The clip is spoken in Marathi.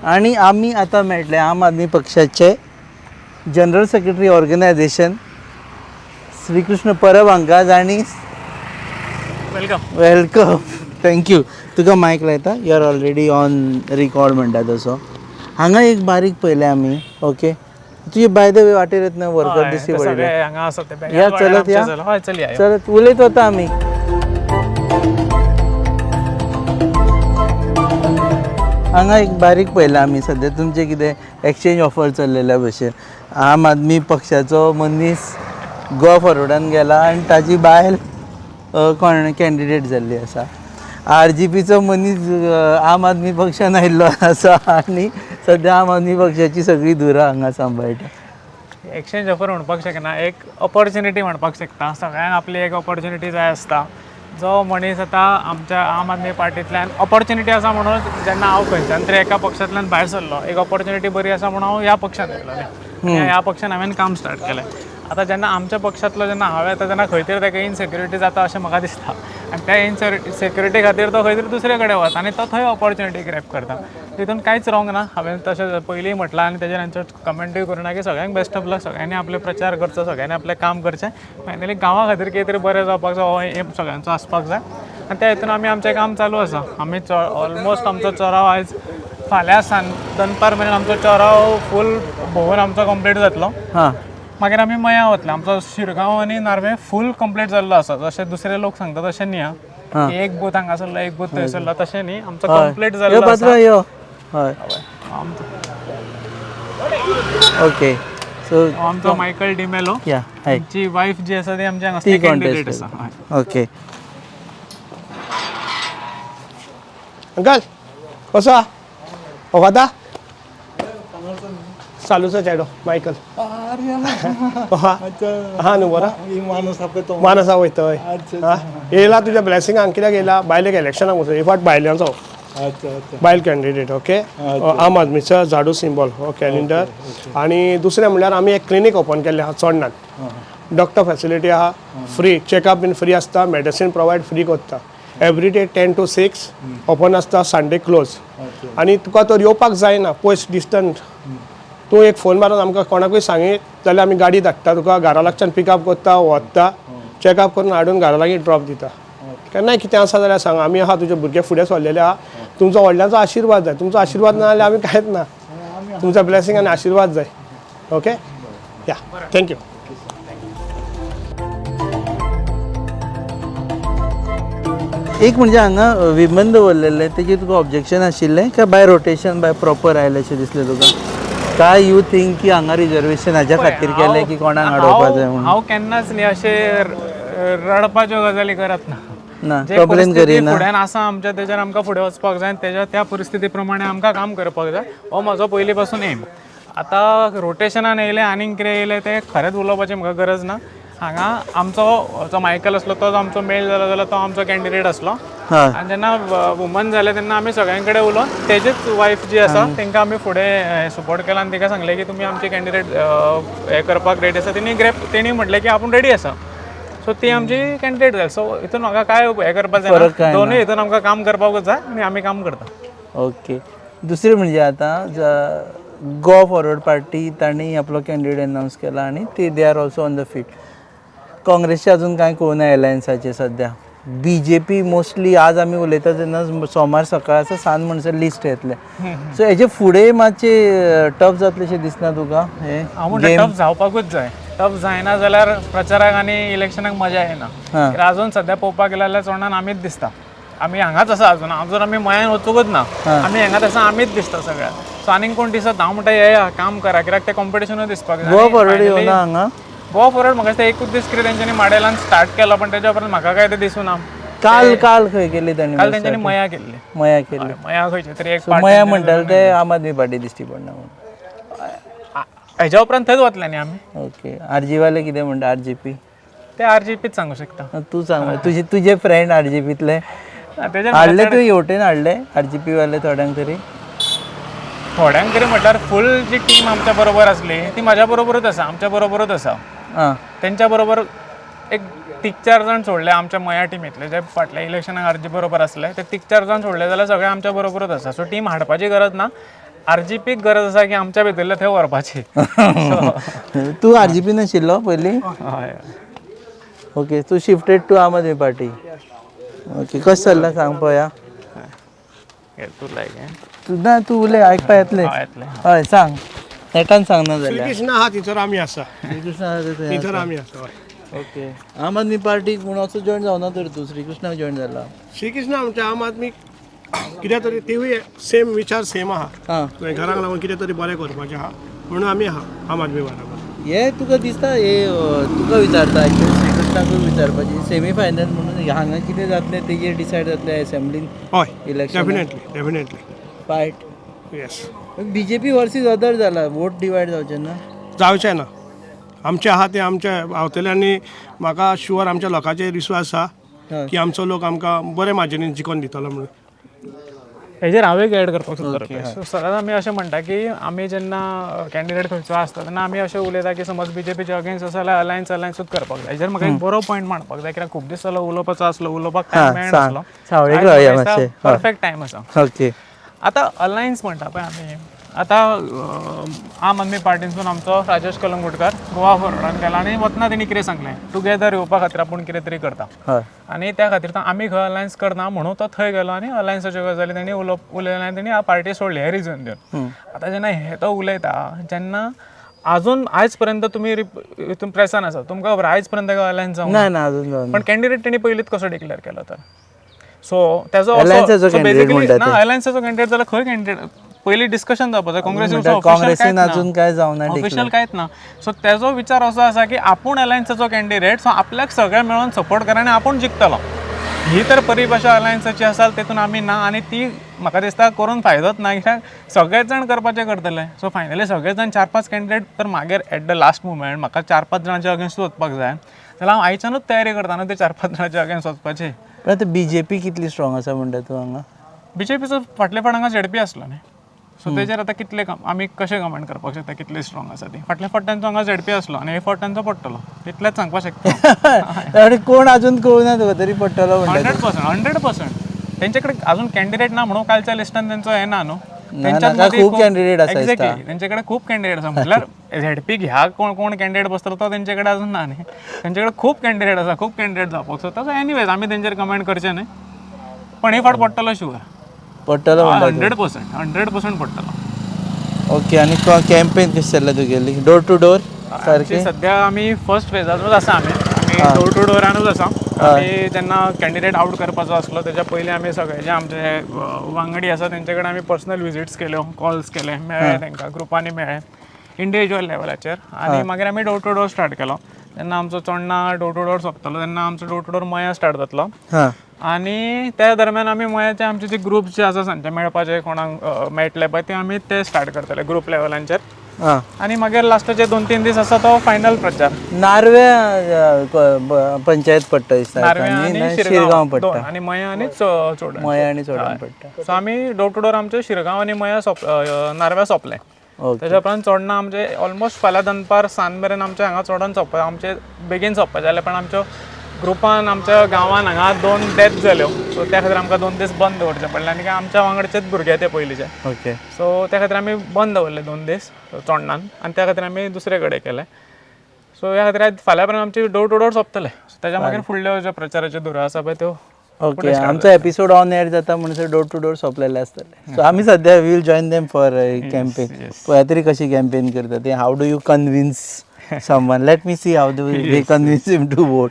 आणि आम्ही आता मेळटले आम आदमी पक्षाचे general secretary organization Shrikrishna Parab हांकां आणि वेलकम थँक्यू. तुका मायक लायता, you are already on record म्हणटा तसो. हांगा एक बारीक पळयलें आमी. ओके, तुजी बाय द वे वाटेर येतना वर्कर दिसती पडले. या चलत या चलत उलयत वता आमी. हांगा एक बारीक पळयलां आमी सद्या तुमचें कितें एक्सचेंज ऑफर चल्लेल्या भशेन. आम आदमी पक्षाचो मनीस गोवा फॉरवर्डान गेला आनी ताजी बायल कोण कॅन्डिडेट जाल्ली आसा. RGPचो मनीस आम आदमी पक्षान आयिल्लो आसा आनी सद्या आम आदमी पक्षाची सगळी धुरा हांगा सांबाळटा. एक्सचेंज ऑफर म्हणपाक शकना, एक ऑपॉर्च्युनिटी म्हणपाक शकता. सगळ्यांक आपली एक ऑपॉर्च्युनिटी जाय आसता. जो मनीस आतां आमच्या आम आदमी पार्टींतल्यान ऑपॉर्च्युनिटी आसा म्हणून जेन्ना हांव खंयच्यान तरी एका पक्षांतल्यान भायर सरलो, एक ऑपॉर्च्युनिटी बरी आसा म्हणून हांव ह्या पक्षांत येयलोलें. ह्या पक्षान हांवें काम स्टार्ट केलें. आतां जेन्ना आमच्या पक्षांतलो जेन्ना हांव येता तेन्ना खंय तरी ताका इनसेक्युरिटी जाता अशें म्हाका दिसता. आनी त्या इनसेक्युरिटी खातीर तो खंय तरी दुसरे कडेन वता आनी तो थंय ऑपॉर्च्युनिटी ग्रॅब करता. तितून कांयच रॉंग ना. हांवें तशें पयलींय म्हटलां आनी तेजेर हांचे कमेंटूय करूना की सगळ्यांक बेस्ट ऑफ लक. सगळ्यांनी आपले प्रचार करचो, सगळ्यांनी आपलें काम करचें. फायनली गांवा खातीर कितें तरी बरें जावपाक जाय हो एम सगळ्यांचो आसपाक जाय. आनी त्या हितून आमचें काम चालू आसा. आमी ऑलमोस्ट आमचो चोराव आयज फाल्यां दनपार मेरेन आमचो चोराव फूल भोंवून आमचो कंप्लीट जातलो. मागीर आमी मयां वतले. आमचो शिरगांव आनी नार्वे फूल कंप्लीट जाल्लो आसा. जशें दुसरे लोक सांगता तशें न्ही. एक बूथ हांगा सरलो, एक बूथ थंय सरलो तशें न्ही. आमचो कंप्लीट जाल्लो आसा. ओके, सो आमचो मायकल डिमेलो, जी वायफ जी आसा ती आमची हांगा कॅन्डिडेट आसा. ओके. अंकल कसो आहा? वता चालूच चेडो मायकल. हा न्हू बरो मानसा वयता हय. येयला तुज्या ब्लेसिंगाक कित्याक येयला? बायलेक इलेक्शनाक वचून. फावट बायल्यांचो बायल कॅन्डिडेट. ओके, आम आदमीचो झाडू सिंबॉल हो कॅलेंडर. आनी दुसरें म्हणल्यार आमी एक क्लिनीक ओपन केल्लें आहा चोडणान. डॉक्टर फॅसिलिटी आहा, फ्री चॅकअप बीन फ्री आसता, मेडिसीन प्रोवायड फ्री करता. एवरी डे 10 to 6 ओपन आसता, संडे क्लोज. आनी तुका तर येवपाक जायना पयस डिस्टंट. तूं एक फोन मारून आमकां कोणाकूय सांगीत जाल्यार आमी गाडी धाडटा, तुका घरा लागच्यान पिकअप करता, व्हरता, चॅकअप करून हाडून घरा लागीं ड्रॉप दिता. केन्नाय कितें आसा जाल्यार सांग, आमी आहा तुजे भुरगे फुडें सरलेले आहा. तुमचो व्हडल्यांचो आशिर्वाद जाय. तुमचो आशिर्वाद ना जाल्यार आमी कांयच ना. तुमच्या ब्लेसिंग आनी आशिर्वाद जाय. ओके, या थँक्यू. एक म्हणजे हांगा विमन दवरलेले तेजेर तुका ऑब्जेक्शन आशिल्लें काय बाय रोटेशन बाय प्रॉपर आयलें अशें दिसलें तुका? काय यू थिंक की हांगा रिजर्वेशन हाज्या खातीर केलें की कोणाक अडोवपा जाय म्हणून? हांव केन्नाच न्ही अशें रडपाच्यो गजाली करत ना. कंप्लेन करिना. फुड्यान आसा आमच्या तेजेर आमकां फुडें वचपाक जाय. त्या परिस्थिती प्रमाणे आमकां काम करपाक जाय. हो म्हजो पयलीं पासून एम. आतां रोटेशनान येयलें आनीक कितें येयलें तें खरेंच उलोवपाची म्हाका गरज ना. हांगा आमचो जो मायकल आसलो तोच आमचो मेल जालो जाल्यार तो आमचो कॅन्डिडेट आसलो. आनी जेन्ना वुमन जालें तेन्ना आमी सगळ्यां कडेन उलोवन तेजीच वायफ जी आसा तांकां आमी फुडें सपोर्ट केला आनी ताका सांगलें की तुमी आमची कॅन्डिडेट हें करपाक रेडी आसा. तेणी म्हटलें की आपूण रेडी आसा. सो ती आमची कॅन्डिडेट जाली. सो हितून म्हाका काय हें करपाक जाय, दोनूय हितून आमकां काम करपाकूच जाय आनी आमी काम करता. ओके. दुसरें म्हणजे आतां गोवा फॉरवर्ड पार्टी तांणी आपलो कॅन्डिडेट अनावन्स केला आनी they are also on the field. काँग्रेसचे अजून कांय कळना एलायन्साचे सद्या. BJP मोस्टली आज आमी उलयता तेन्ना सोमार सकाळचो सांज म्हणसर लिस्ट येतले. सो हेजे फुडें मातशें टफ जातलेशें दिसना तुका? हांव म्हणटा टफ जावपाकूच जाय. टफ जायना जाल्यार प्रचाराक आनी इलेक्शनाक मजा येना. अजून सद्या पळोवपाक गेले जाल्यार चोडणान आमीच दिसता. आमी हांगाच आसा अजून आमी मयान वचूंकच ना. आमी हांगाच आसा, आमीच दिसता सगळ्याक. सो आनीक कोण दिसत हांव म्हणटा येया काम करा, कित्याक तें कॉम्पिटिशनूय दिसपाक जाय. गोवा फॉरवर्ड येवना हांगा? गोवा फॉरवर्ड म्हाका दिसता एकूच दीस कितें तेंच्यांनी माडेलान स्टार्ट केलो, पण तेच्या उपरांत म्हाका काय तें दिसूना. काल खंय केली तांणी? काल तेंच्यांनी मया केल्ली. मया केली. मया खंयचे तरी एक मया म्हणटाले ते आम आदमी पार्टी दिश्टी पडना म्हणून. हेच्या उपरांत थंयच वतले न्ही आमी. ओके. RG वाले कितें म्हणटा? RGP ते RGPच सांगू शकता. तूं सांग. तुजे फ्रेंड RGPतले हाडले तुवें हेवटेन हाडले RGP वाले थोड्यांक तरी? थोड्यांक तरी म्हटल्यार फूल जी टीम आमच्या बरोबर आसली ती म्हाज्या बरोबरूच आसा, आमच्या बरोबरूच आसा. तेंच्या बरोबर एक 3-4 जाण सोडले आमच्या मया टिमींतले, जे फाटल्या इलेक्शनाक RG बरोबर आसले ते 3-4 जाण सोडले जाल्यार सगळे आमच्या बरोबरूच आसा. सो टीम हाडपाची गरज ना. RGP गरज आसा की आमच्या भितरले थंय व्हरपाची. तू RGP नाशिल्लो पयलीं? हय. ओके, तू शिफ्टेड टू आम आदमी पार्टी. ओके, कशें चल्लां सांग पळोवया. तू लायक ना तू उलय, आयकपा येतलें. येतलें. हय सांग, नेटान सांग ना जाल्यार. श्रीकृष्ण आहा थंयसर आमी आसा, श्रीकृष्णा आहा थंय थंयसर आसा. आमी आसा. हय. ओके, आम आदमी पार्टीक म्हणून असो जॉयन जावना तर तू श्रीकृष्णाक जॉयन जाला. श्रीकृष्ण आमच्या आम आदमी कितें तरी तिवूय सेम विचार सेम आहा. हां, घराक लागून कितें तरी बरें करपाचें आहा म्हणून आमी आहा आम आदमी बरोबर. हे तुका दिसता हे तुका विचारता एक्चुअली श्रीकृष्णाकूय विचारपाची सेमी फायनल म्हणून हांगा कितें जातलें तेजेर डिसायड जातलें असेंब्लीन हय, election definitely fight. Yes. BJP versus other जाला, वोट डिवायड जावचें ना. जावचें ना. आमचे आहा ते आमचे आवतले आनी म्हाका शुअर आमच्या लोकांचेर विश्वास आसा हय. की आमचो लोक आमकां बरे मार्जिनीन जिखोवन दितलो म्हणून. हेजेर हांव एक एड करपाक सोदता. सदांच आमी अशें म्हणटा की आमी जेन्ना कॅन्डिडेट खंयचो आसता तेन्ना आमी अशें उलयता की समज BJPचे अगेन्स्ट आसा जाल्यार अलायन्सूच करपाक जाय. हेजेर म्हाका एक बरो पॉयंट मांडपाक जाय कित्याक खूब दीस जालो उलोवपाचो आसलो, उलोवपाक टायम मेळनासलो. सावळेक रावया मातशें. परफेक्ट टायम आसा. ओके, आतां अलायन्स म्हणटा पळय आमी, आतां आम आदमी पार्टीनसून आमचो राजेश कलंगूटकार गोवा फॉरवर्डान गेला आनी वतना तेणी कितें सांगलें, टुगेदर येवपा खातीर आपूण कितें तरी करता. हय. आनी त्या खातीर तो आमी खंय अलायन्स करना म्हणून तो थंय गेलो आनी अलायन्साच्यो गजाली तेणी उलयले आनी तेणी पार्टी सोडली हें रिजन दिवन. आतां जेन्ना हे तो उलयता जेन्ना अजून आयज पर्यंत तुमी हितून प्रेसान आसा, तुमकां खबर आयज पर्यंत अलायन्स जावंक ना ना अजून जावन पण कॅन्डिडेट तेणी पयलींच कसो डिक्लेअर केलो तर. सो तेजो Alliance-चो candidate म्हणटा ना अलायन्साचो कॅन्डिडेट जाल्यार खंय कॅन्डिडेट पयलीं डिस्कशन जावपाक जाय. काँग्रेसीन अजून काय जावना ऑफिशियल कांयच ना. सो तेजो विचार असो आसा की आपूण अलायन्साचो कॅन्डिडेट, सो आपल्याक सगळे मेळून सपोर्ट करा आनी आपूण जिखतलो. ही तर परिभाषा अलायन्साची आसा, तेतून आमी ना आनी ती म्हाका दिसता करून फायदोच ना कित्याक सगळेच जाण करपाचें करतले. सो फायनली सगळेच जाण 4-5 कॅन्डिडेट तर मागीर एट द लास्ट मुमेंट म्हाका 4-5 जाणांच्या अगेन्स्ट वचपाक जाय जाल्यार हांव आयच्यानूच तयारी करता ना ते 4-5 जाणांच्या अगेन्स्ट वचपाची. पण आतां BJP कितली स्ट्रॉंग आसा म्हणटा तूं हांगा? BJPचो फाटल्या फावट ZP आसलो न्ही. सो तेजेर आतां कितले आमी कशें कमेंट करपाक शकता कितली स्ट्रॉंग आसा ती. फाटल्या फावट तांचो हांगा ZP आसलो आनी हे फावट तांचो पडटलो, इतलेंच सांगपाक शकता. आनी कोण अजून कळुना तुका तरी पडटलो म्हणटा. 100% तेंचे कडेन अजून कॅन्डिडेट ना म्हणून कालच्या लिस्टान तेंचो हें ना न्हू. खूब कॅन्डिडेट आसा. एक्झॅक्टली तेंचे कडेन खूब कॅन्डिडेट आसा म्हटल्यार ZP ह्या कोण कॅन्डिडेट बसतलो तो तेंचे कडेन अजून ना न्ही. तेंचे कडेन खूब कॅन्डिडेट आसा, खूब कॅन्डिडेट जावपाक. सो तसो एनीवेज आमी तेंचेर कमेंट करचें न्ही. पण हे फावट पडटलो शुअर. पडटलो म्हणटा. 100% पडटलो. ओके, आनी कॅम्पेन कशी चल्ला तुगेली? डोर टू डोर सारकी? सद्या आमी फर्स्ट फेजानूच आसा. आमी डोर टू डोरानूच आसा. आमी जेन्ना कॅन्डिडेट आउट करपाचो आसलो तेच्या पयलीं आमी सगळे जे आमचे वांगडी आसा तेंचे कडेन आमी पर्सनल विजीट्स केल्यो, कॉल्स केले, मेळ्ळे तांकां, ग्रुपांनी मेळ्ळे, इंडिविज्युअल लेवलाचेर. आनी मागीर आमी डोर टू डोर स्टार्ट केलो. जेन्ना आमचो चोडणा डोर टू डोर सोंपतलो तेन्ना आमचो डोर टू डोर मया स्टार्ट जातलो. आनी त्या दरम्यान आमी मयाचे आमचे जे ग्रुप्स जे आसा सांजचे मेळपाचे कोणाक मेळटले पळय ते आमी ते स्टार्ट करतले ग्रुप लेवलांचेर. आनी मागीर लास्टाचे 2-3 दीस आसा तो फायनल प्रचार. नार्वे पंचायत पडटा दिसता. नार्वे आनी शिरगांव पडटा. आनी मया आनी चोडण. मया आनी चोडण पडटा. सो आमी डोर टू डोर आमचे शिरगांव आनी मया नार्व्या सोंपले. तेच्या उपरांत चोडणा आमचे ऑलमोस्ट फाल्यां दनपार सांज मेरेन आमचे हांगा चोडण सोंपता. आमचे बेगीन सोंपपाचे जाल्यार पण आमच्यो ग्रुपान आमच्या गांवान हांगा 2 डेथ जाल्यो. सो त्या खातीर आमकां 2 दीस बंद दवरचें पडलें. आनी आमच्या वांगडचेच भुरगे ते पयलींचे. ओके. सो त्या खातीर आमी बंद दवरले 2 दीस चोडणान आनी त्या खातीर आमी दुसरे कडेन केले. सो ह्या खातीर आयज फाल्यां पर्यंत आमचे डोर टू डोर सोंपतले. तेच्या मागीर फुडल्यो ज्यो प्रचाराच्यो धुरो आसा पळय त्यो. ओके, आमचो एपिसोड ऑन एअर जाता म्हणसर डोर टू डोर सोंपलेले आसतले. सो आमी सद्या will join them for campaign. पळया तरी कशी कॅम्पेन करता ते. How do you convince someone? Let me see how they convince him to vote.